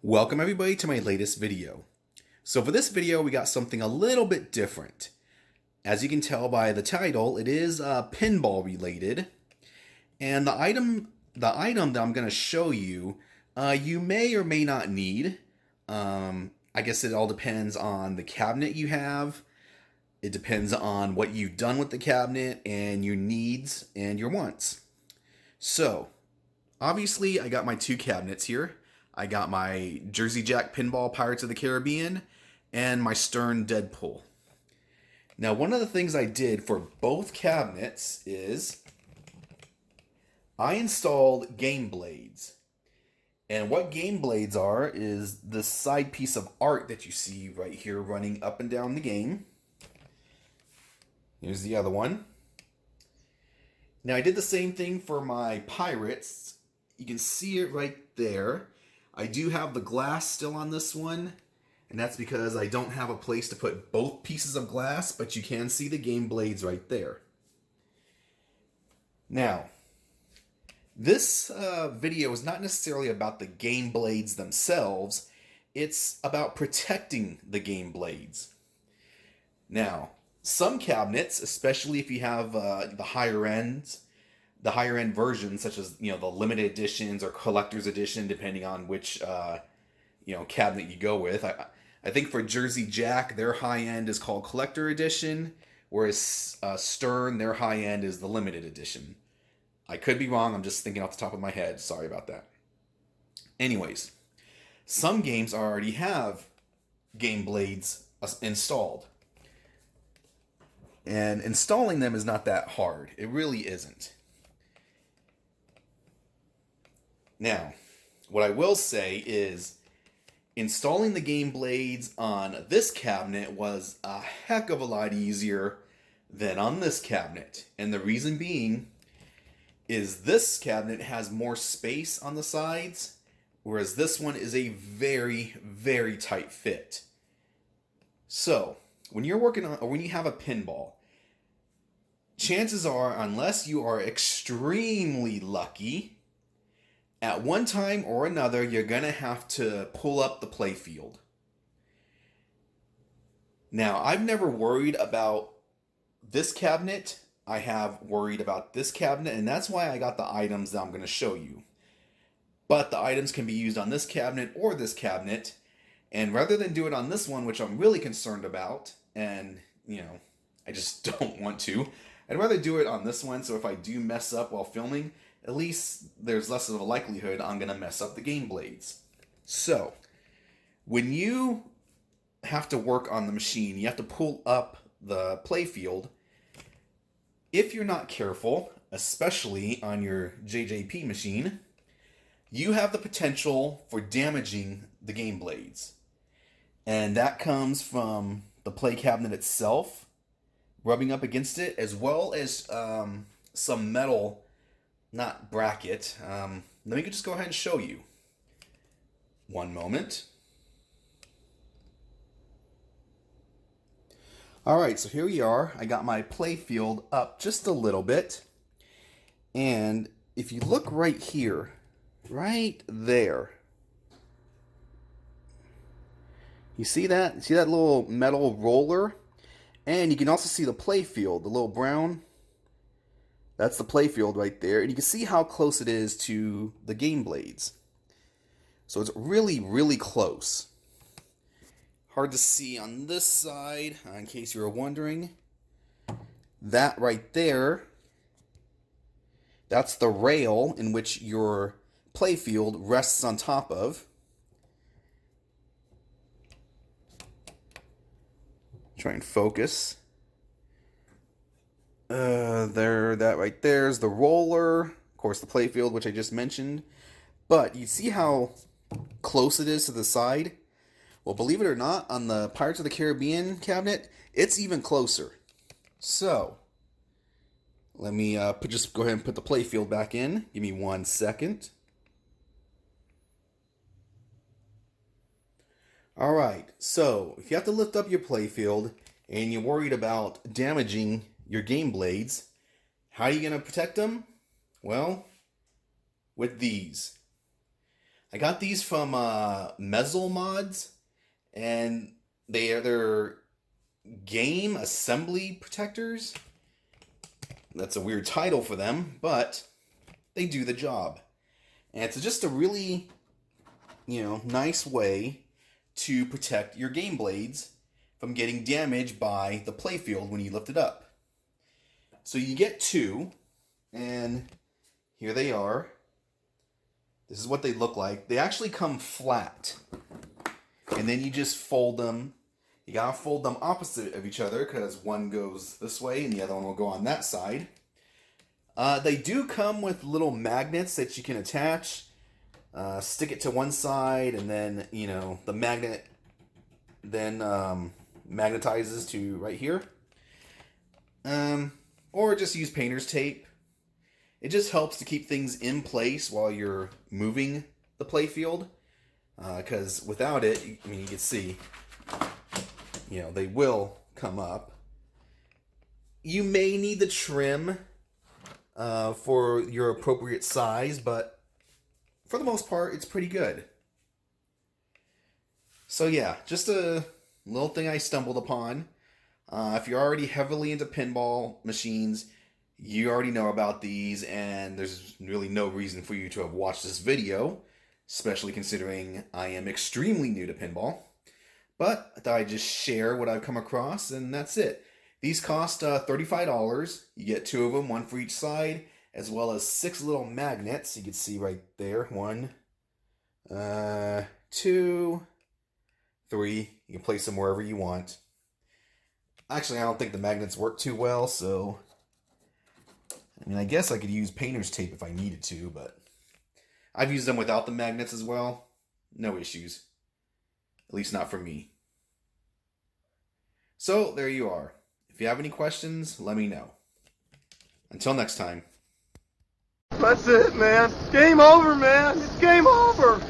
Welcome everybody to my latest video. So for this video we got something a little bit different. As you can tell by the title, it is pinball related. And the item that I'm going to show you, you may or may not need. I guess it all depends on the cabinet you have. It depends on what you've done with the cabinet and your needs and your wants. So, obviously I got my two cabinets here. I got my Jersey Jack Pinball Pirates of the Caribbean and my Stern Deadpool. Now, one of the things I did for both cabinets is I installed GameBlades. And what GameBlades are is this side piece of art that you see right here running up and down the game. Here's the other one. Now, I did the same thing for my Pirates. You can see it right there. I do have the glass still on this one, and that's because I don't have a place to put both pieces of glass, but you can see the GameBlades right there. Now, this video is not necessarily about the GameBlades themselves, it's about protecting the GameBlades. Now, some cabinets, especially if you have the higher end versions, such as the limited editions or collector's edition, depending on which cabinet you go with. I think for Jersey Jack, their high end is called collector edition, whereas Stern, their high end is the limited edition. I could be wrong. I'm just thinking off the top of my head. Sorry about that. Anyways, some games already have GameBlades installed. And installing them is not that hard. It really isn't. Now, what I will say is installing the GameBlades on this cabinet was a heck of a lot easier than on this cabinet. And the reason being is this cabinet has more space on the sides, whereas this one is a very, very tight fit. So, when you're working on, or when you have a pinball, chances are, unless you are extremely lucky, at one time or another, you're going to have to pull up the playfield. Now, I've never worried about this cabinet. I have worried about this cabinet, and that's why I got the items that I'm going to show you. But the items can be used on this cabinet or this cabinet, and rather than do it on this one, which I'm really concerned about, and, I just don't want to, I'd rather do it on this one, so if I do mess up while filming, at least there's less of a likelihood I'm going to mess up the GameBlades. So, when you have to work on the machine, you have to pull up the playfield. If you're not careful, especially on your JJP machine, you have the potential for damaging the GameBlades. And that comes from the play cabinet itself rubbing up against it, as well as some metal, not bracket. Let me just go ahead and show you. One moment. Alright, so here we are. I got my playfield up just a little bit. And if you look right here, right there, you see that? See that little metal roller? And you can also see the playfield, the little brown. That's the playfield right there. And you can see how close it is to the GameBlades. So it's really, really close. Hard to see on this side, in case you were wondering. That right there, that's the rail in which your playfield rests on top of. Try and focus. That right there is the roller. Of course, the playfield, which I just mentioned. But you see how close it is to the side? Well, believe it or not, on the Pirates of the Caribbean cabinet, it's even closer. So, let me just go ahead and put the playfield back in. Give me 1 second. Alright, so if you have to lift up your playfield and you're worried about damaging your GameBlades, how are you going to protect them? Well, with these. I got these from Mezzle Mods, and they're game assembly protectors. That's a weird title for them, but they do the job. And it's just a really, nice way to protect your game blades from getting damaged by the playfield when you lift it up. So you get two, and here they are. This is what they look like. They actually come flat. And then you just fold them. You gotta fold them opposite of each other because one goes this way and the other one will go on that side. They do come with little magnets that you can attach. Stick it to one side, and then, the magnet then magnetizes to right here. Or just use painter's tape. It just helps to keep things in place while you're moving the playfield. Because without it, you can see, they will come up. You may need the trim for your appropriate size, but for the most part, it's pretty good. So yeah, just a little thing I stumbled upon. If you're already heavily into pinball machines, you already know about these, and there's really no reason for you to have watched this video, especially considering I am extremely new to pinball. But I thought I'd just share what I've come across, and that's it. These cost $35. You get two of them, one for each side, as well as 6 little magnets. You can see right there. 1, 2, 3. You can place them wherever you want. Actually, I don't think the magnets work too well, so I guess I could use painter's tape if I needed to, but I've used them without the magnets as well. No issues. At least not for me. So, there you are. If you have any questions, let me know. Until next time. That's it, man. Game over, man. It's game over.